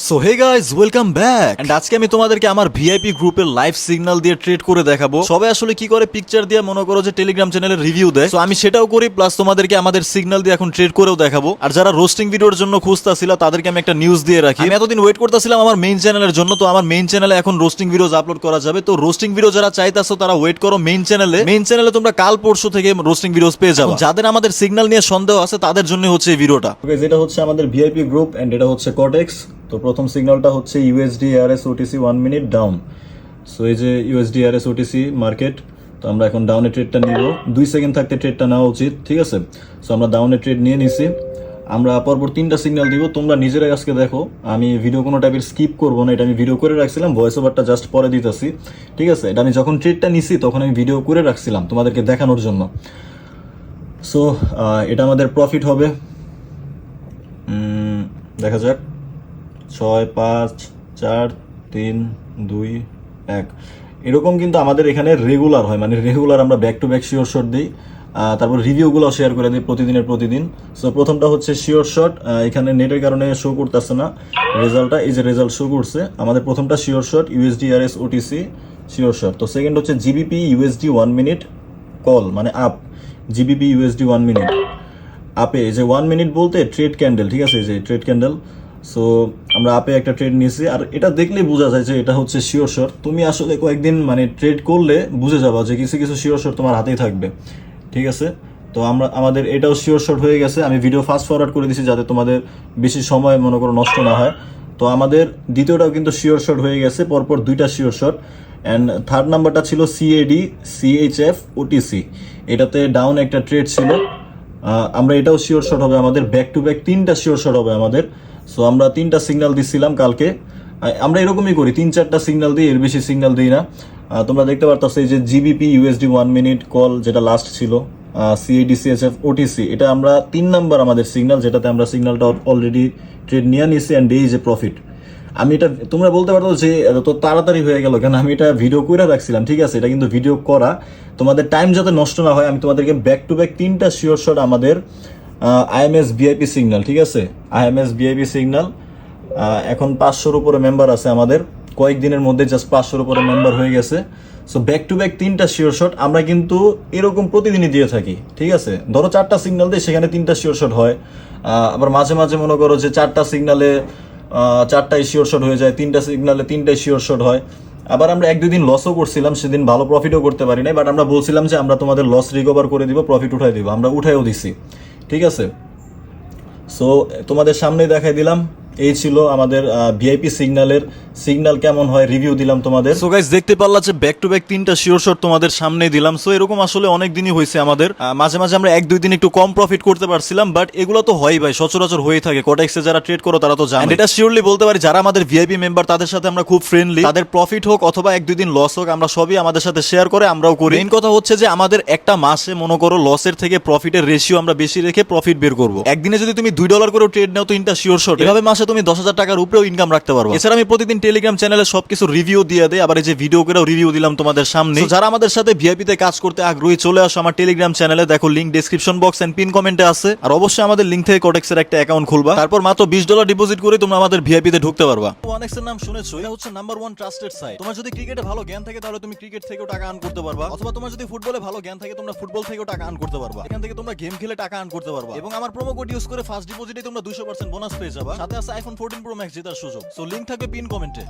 So hey guys welcome back and আজকে আমি তোমাদেরকে আমার ভিআইপি গ্রুপের লাইভ সিগন্যাল দিয়ে ট্রেড করে দেখাবো। সবাই আসলে কি করে পিকচার দিয়ে মনে করো যে টেলিগ্রাম চ্যানেলের রিভিউ দেয়, সো আমি সেটাও করি প্লাস তোমাদেরকে আমাদের সিগন্যাল দিয়ে এখন ট্রেড করেও দেখাবো। আর যারা রোস্টিং ভিডিওর জন্য খুঁজতাছিল তাদেরকে আমি একটা নিউজ দিয়ে রাখি। আমি এতদিন ওয়েট করতেছিলাম আমার মেইন চ্যানেলের জন্য, তো আমার মেইন চ্যানেলে এখন রোস্টিং ভিডিওস আপলোড করা যাবে। তো রোস্টিং ভিডিও যারা চাইতাছো তারা ওয়েট করো মেইন চ্যানেলে তোমরা কাল পরশু থেকে রোস্টিং ভিডিওস পেয়ে যাবে। যাদের আমাদের সিগন্যাল নিয়ে সন্দেহ আছে তাদের জন্য হচ্ছে এই ভিডিওটা। যেটা হচ্ছে আমাদের ভিআইপি গ্রুপ এন্ড এটা হচ্ছে কটেক্স। তো প্রথম সিগন্যালটা হচ্ছে USD RS OTC 1 minute down. So এই যে ইউএসডি আরএস ওটিসি মার্কেট, তো আমরা এখন ডাউনে ট্রেডটা নিব। 2 সেকেন্ড থাকতে ট্রেডটা নেওয়া উচিত, ঠিক আছে। সো আমরা ডাউনে ট্রেড নিয়ে নিছি। আমরা পরপর 3টা সিগন্যাল দিব, তোমরা নিজেরাই আজকে দেখো। আমি ভিডিও কোনো টাইপের স্কিপ করবো না, এটা আমি ভিডিও করে রাখছিলাম, ভয়েস ওভারটা জাস্ট পরে দিতেছি, ঠিক আছে। এটা আমি যখন ট্রেডটা নিছি তখন আমি ভিডিও করে রাখছিলাম তোমাদেরকে দেখানোর জন্য। সো এটা আমাদের প্রফিট হবে, দেখা যাক। 6 5 4 3 2 1 এরকম কিন্তু আমাদের এখানে রেগুলার হয়, মানে রেগুলার আমরা back to back sure shot দিই। তারপর রিভিউগুলো শেয়ার করে দিই প্রতিদিন। সো প্রথমটা হচ্ছে শিওর শট, এখানে নেটের কারণে শো করতেছে না রেজাল্টটা, এই যে রেজাল্ট শো করছে। আমাদের প্রথমটা sure shot USD RS OTC sure shot. তো সেকেন্ড হচ্ছে জিবিপি ইউএসডি 1 মিনিট কল, মানে আপ। জিবিপি ইউএসডি 1 মিনিট আপে, যে 1 মিনিট বলতে ট্রেড ক্যান্ডেল, ঠিক আছে, যে ট্রেড ক্যান্ডেল। সো আমরা আপে একটা ট্রেড নিয়েছি, আর এটা দেখলেই বোঝা যায় যে এটা হচ্ছে শিওর শট। তুমি আসলে কয়েকদিন মানে ট্রেড করলে বুঝে যাবা যে কিছু কিছু শিওর শট তোমার হাতেই থাকবে, ঠিক আছে। তো আমাদের এটাও শিওর শট হয়ে গেছে। আমি ভিডিও ফাস্ট ফরওয়ার্ড করে দিছি যাতে তোমাদের বেশি সময় মনে করো নষ্ট না হয়। তো আমাদের দ্বিতীয়টাও কিন্তু শিওর শট হয়ে গেছে, পরপর 2টা শিওর শট। অ্যান্ড থার্ড নাম্বারটা ছিল সিএডি সিএইচএফ ওটিসি, এটাতে ডাউন একটা ট্রেড ছিল। আমরা এটাও শিওর শট হবে আমাদের, ব্যাক টু ব্যাক 3টা শিওর শট হবে আমাদের। সো আমরা 3টা সিগন্যাল দিচ্ছিলাম কালকে। আমরা এরকমই করি, 3-4টা সিগন্যাল দিই, এর বেশি সিগন্যাল দিই না। তোমরা দেখতে পারতাছো এই যে জিবিপি ইউএসডি 1 মিনিট কল যেটা লাস্ট ছিল, সিএডি সিএইচএফ ওটিসি, এটা আমরা 3 নাম্বার আমাদের সিগন্যাল, যেটাতে আমরা সিগন্যালটা অলরেডি ট্রেড নিয়ে নিছি। অ্যান্ড এই যে প্রফিট, আমি এটা তোমরা বলতে পারতো যে এত তাড়াতাড়ি হয়ে গেল কেন, আমি এটা ভিডিও করে রাখছিলাম, ঠিক আছে। এটা কিন্তু ভিডিও করা, তোমাদের টাইম যাতে নষ্ট না হয় আমি তোমাদেরকে ব্যাক টু ব্যাক 3টা শিওর শট আমাদের আইএমএস ভিআইপি সিগন্যাল, ঠিক আছে। আইএমএস ভিআইপি সিগন্যাল এখন 500-র উপরে মেম্বার আছে আমাদের, কয়েকদিনের মধ্যে জাস্ট 500-র উপরে মেম্বার হয়ে গেছে। সো ব্যাক টু ব্যাক 3টা শিওর শট আমরা কিন্তু এরকম প্রতিদিনই দিয়ে থাকি, ঠিক আছে। ধরো 4টা সিগন্যাল দিয়ে সেখানে 3টা শিওর শট হয়। আবার মাঝে মাঝে মনে করো যে 4টা সিগন্যালে 4টাই শিওর শট হয়ে যায়, 3টা সিগন্যালে 3টাই শিওর শট হয়। আবার আমরা 1-2 দিন লসও করছিলাম, সেদিন ভালো প্রফিটও করতে পারি নাই, বাট আমরা বলছিলাম যে আমরা তোমাদের লস রিকভার করে দিব, প্রফিট উঠাই দিব, আমরা উঠাইও দিছি, ঠিক আছে। সো তোমাদের সামনেই দেখাই দিলাম, এই ছিল আমাদের ভিআইপি সিগন্যালের সিগন্যাল কেমন হয় রিভিউ দিলাম তোমাদের। সো গাইস দেখতে পারলা যে ব্যাক টু ব্যাক 3টা শিওর শট তোমাদের সামনেই দিলাম। সো এরকম আসলে অনেক দিনই হয়েছে আমাদের, মাঝে মাঝে আমরা 1-2 দিন একটু কম প্রফিট করতে পারছিলাম, বাট এগুলো তো হয় ভাই, সচরাচর হয়ে থাকে। কোটেক্সে যারা ট্রেড করো তারা তো জানে, এটা শিওরলি বলতে পারি যারা আমাদের ভিআইপি মেম্বার তাদের সাথে আমরা খুব ফ্রেন্ডলি। তাদের প্রফিট হোক অথবা 1-2 দিন লস হোক, আমরা সবই আমাদের সাথে শেয়ার করে আমরাও করি। মেইন কথা হচ্ছে যে আমাদের একটা মাসে মনে করো লসের থেকে প্রফিটের রেশিও আমরা বেশি রেখে প্রফিট বের করবো। একদিনে যদি তুমি $2 করে ট্রেড নাও 3টা শিওর শট, এভাবে মাসে তুমি 10,000 টাকার উপরেও ইনকাম রাখতে পারবো। এছাড়া আমি প্রতিদিন টেলিগ্রাম চ্যানেলে সবকিছু রিভিউ দিয়ে দেয়, আবার এই যে ভিডিও করেও রিভিউ দিলাম তোমাদের সামনে। যারা আমাদের সাথে ভিআইপি তে কাজ করতে আগ্রহী চলে আসো আমার টেলিগ্রাম চ্যানেলে, দেখো link description box and pin কমেন্টে আছে। আর অবশ্যই আমাদের লিংক থেকে কোটেক্সের একটা অ্যাকাউন্ট খুলবা, তারপর মাত্র $20 ডিপোজিট করে তোমরা আমাদের ভিআইপি তে ঢুকতে পারবা। OneX এর নাম শুনেছো, এটা হচ্ছে নাম্বার 1 ট্রাস্টেড সাইট। তোমার যদি ক্রিকেটে ভালো জ্ঞান থাকে তাহলে তুমি ক্রিকেট থেকেও টাকা আর্ন করতে পারবা, অথবা তোমার যদি ফুটবলে ভালো জ্ঞান থাকে তোমরা ফুটবল থেকেও টাকা আর্ন করতে পারবা। এখান থেকে তোমরা গেম খেলে টাকা আর্ন করতে পারবা, এবং আমার প্রোমো কোড ইউজ করে ফার্স্ট ডিপোজিটে তোমরা 200% বোনাস পেয়ে যাবা, সাথে আছে iPhone 14 Pro Max জেতার সুযোগ। সো লিংক থাকবে পিন কমেন্টে।